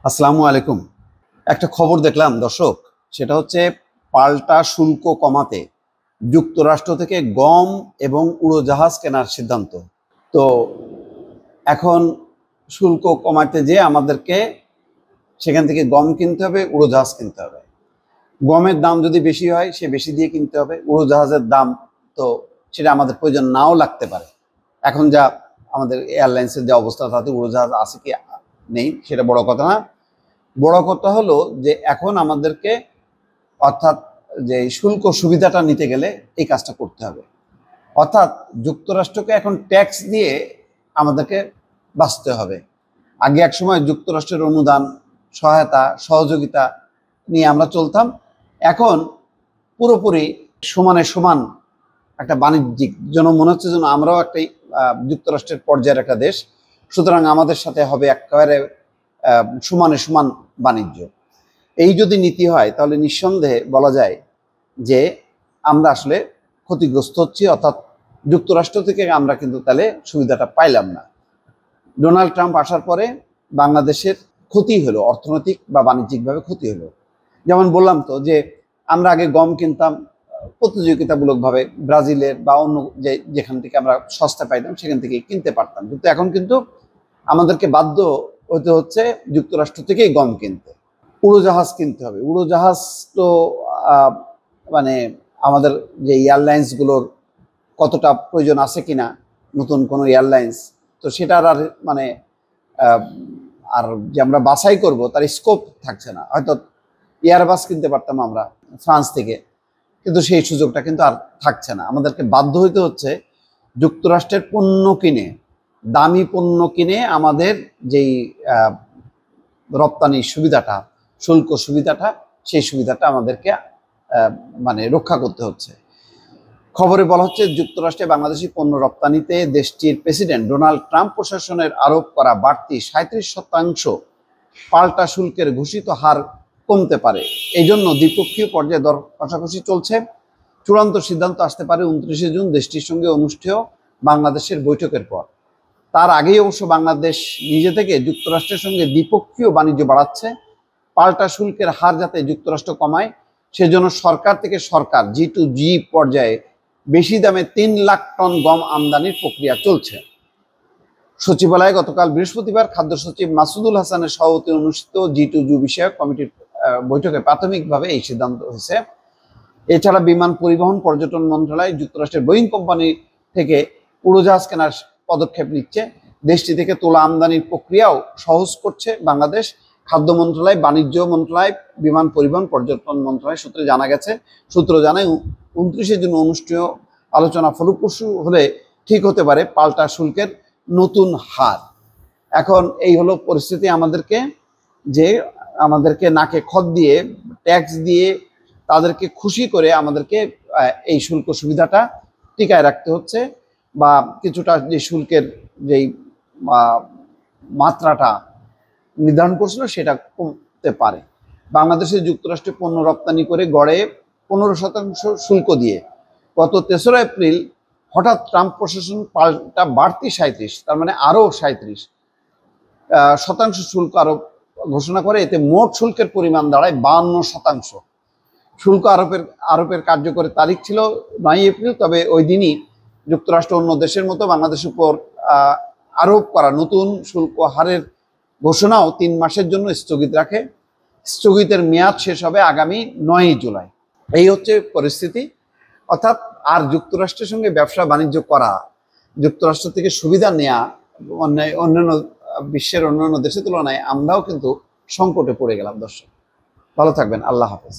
আসসালামু আলাইকুম। একটা খবর দেখলাম দর্শক, সেটা হচ্ছে পাল্টা শুল্ক কমাতে যুক্তরাষ্ট্র থেকে গম এবং উড়োজাহাজ কেনার সিদ্ধান্ত। তো এখন শুল্ক কমাতে যেয়ে আমাদেরকে সেখান থেকে গম কিনতে হবে, উড়োজাহাজ কিনতে হবে। গমের দাম যদি বেশি হয় সে বেশি দিয়ে কিনতে হবে। উড়োজাহাজের দাম তো সেটা আমাদের প্রয়োজন নাও লাগতে পারে। এখন যা আমাদের এয়ারলাইন্সের যে অবস্থা, তাতে উড়োজাহাজ আছে কি নেই সেটা বড় কথা না। বড় কথা হলো যে এখন আমাদেরকে অর্থাৎ যে শুল্ক সুবিধাটা নিতে গেলে এই কাজটা করতে হবে। অর্থাৎ যুক্তরাষ্ট্রকে এখন ট্যাক্স দিয়ে আমাদেরকে বাঁচতে হবে। আগে এক সময় যুক্তরাষ্ট্রের অনুদান, সহায়তা, সহযোগিতা নিয়ে আমরা চলতাম। এখন পুরোপুরি সমানে সমান একটা বাণিজ্যিক যেন মনে হচ্ছে যেন আমরাও একটা যুক্তরাষ্ট্রের পর্যায়ের একটা দেশ, সুতরাং আমাদের সাথে হবে একেবারে সমানে সমান বাণিজ্য। এই যদি নীতি হয় তাহলে নিঃসন্দেহে বলা যায় যে আমরা আসলে ক্ষতিগ্রস্ত হচ্ছি, অর্থাৎ যুক্তরাষ্ট্র থেকে আমরা কিন্তু তাহলে সুবিধাটা পাইলাম না। ডোনাল্ড ট্রাম্প আসার পরে বাংলাদেশের ক্ষতি হলো, অর্থনৈতিক বা বাণিজ্যিকভাবে ক্ষতি হলো। যেমন বললাম তো যে আমরা আগে গম কিনতাম প্রতিযোগিতামূলকভাবে ব্রাজিলের বা অন্য যেখান থেকে আমরা সস্তা পাইতাম সেখান থেকে কিনতে পারতাম, কিন্তু এখন কিন্তু আমাদেরকে বাধ্য হতে হচ্ছে যুক্তরাষ্ট্র থেকেই গম কিনতে। উড়োজাহাজ কিনতে হবে। উড়োজাহাজ তো মানে আমাদের যে এয়ারলাইন্সগুলোর কতটা প্রয়োজন আছে কিনা, নতুন কোনো এয়ারলাইন্স তো সেটার আর মানে আর যে আমরা বাছাই করব তার স্কোপ থাকছে না। হয়তো এয়ারবাস কিনতে পারতাম আমরা ফ্রান্স থেকে, কিন্তু সেই সুযোগটা কিন্তু আর থাকছে না। আমাদেরকে বাধ্য হইতে হচ্ছে যুক্তরাষ্ট্রের পণ্য কিনে, দামি পণ্য কিনে আমাদের যেই রপ্তানি সুবিধাটা, শুল্ক সুবিধাটা, সেই সুবিধাটা আমাদেরকে মানে রক্ষা করতে হচ্ছে। খবরে বলা হচ্ছে যুক্তরাষ্ট্রে বাংলাদেশি পণ্য রপ্তানিতে দেশটির প্রেসিডেন্ট ডোনাল্ড ট্রাম্প প্রশাসনের আরোপ করা বাড়তি 37% পাল্টা শুল্কের ঘোষিত হার কমতে পারে। এই জন্য দ্বিপক্ষীয় পর্যায়ে দর কষাকষি চলছে। চূড়ান্ত সিদ্ধান্ত আসতে পারে 29 জুন দেশটির সঙ্গে অনুষ্ঠেয় বাংলাদেশের বৈঠকের পর। তার আগেই অবশ্য বাংলাদেশ নিজে থেকে যুক্তরাষ্ট্রের সঙ্গে দ্বিপক্ষীয় বাণিজ্য বাড়াচ্ছে। পাল্টা শুল্কের হার যাতে যুক্তরাষ্ট্র কমায় সেজন্য সরকার থেকে সরকার G2G পর্যায়ে বেশি দামে 3 লাখ টন গম আমদানির প্রক্রিয়া চলছে। সচিবালয়ে গতকাল বৃহস্পতিবার খাদ্য সচিব মাসুদুল হাসানের সভাপতিত্বে অনুষ্ঠিত G2G বিষয়ক কমিটির বৈঠকে প্রাথমিকভাবে এই সিদ্ধান্ত হয়েছে। এছাড়া বিমান পরিবহন পর্যটন মন্ত্রণালয় যুক্তরাষ্ট্রের বোয়িং কোম্পানি থেকে উড়োজাহাজ কেনার পদক্ষেপ নিচ্ছে। দেশটি থেকে তুলা আমদানির প্রক্রিয়াও সহজ করছে বাংলাদেশ। খাদ্য মন্ত্রণালয়, বাণিজ্য মন্ত্রণালয়, বিমান পরিবহন পর্যটন মন্ত্রণালয় সূত্রে জানা গেছে। সূত্র জানায় 29 জুন অনুষ্ঠেয় আলোচনা ফলপ্রসূ হলে ঠিক হতে পারে পাল্টা শুল্কের নতুন হার। এখন এই হলো পরিস্থিতি। আমাদেরকে নাকে খত দিয়ে, ট্যাক্স দিয়ে তাদেরকে খুশি করে আমাদেরকে এই শুল্ক সুবিধাটা টিকায় রাখতে হচ্ছে, বা কিছুটা যে শুল্কের যেই মাত্রাটা নির্ধারণ করছিল সেটা কমতে পারে। বাংলাদেশে যুক্তরাষ্ট্রে পণ্য রপ্তানি করে গড়ে 15% শুল্ক দিয়ে গত 3রা এপ্রিল হঠাৎ ট্রাম্প প্রশাসন পাল্টা বাড়তি 37, তার মানে আরও 37% শুল্ক আরোপ ঘোষণা করে। এতে মোট শুল্কের পরিমাণ দাঁড়ায় 52%। শুল্ক আরোপের কার্যকরী তারিখ ছিল 9 এপ্রিল, তবে ওই দিনই যুক্তরাষ্ট্র অন্য দেশের মতো বাংলাদেশের উপর আরোপ করা নতুন শুল্ক হারের ঘোষণাও 3 মাসের জন্য স্থগিত রাখে। স্থগিতের মেয়াদ শেষ হবে আগামী 9 জুলাই। এই হচ্ছে পরিস্থিতি। অর্থাৎ আর যুক্তরাষ্ট্রের সঙ্গে ব্যবসা বাণিজ্য করা, যুক্তরাষ্ট্র থেকে সুবিধা নেওয়া অন্যান্য বিশ্বের অন্যান্য দেশের তুলনায় আমরাও কিন্তু সংকটে পড়ে গেলাম। দর্শক ভালো থাকবেন, আল্লাহ হাফেজ।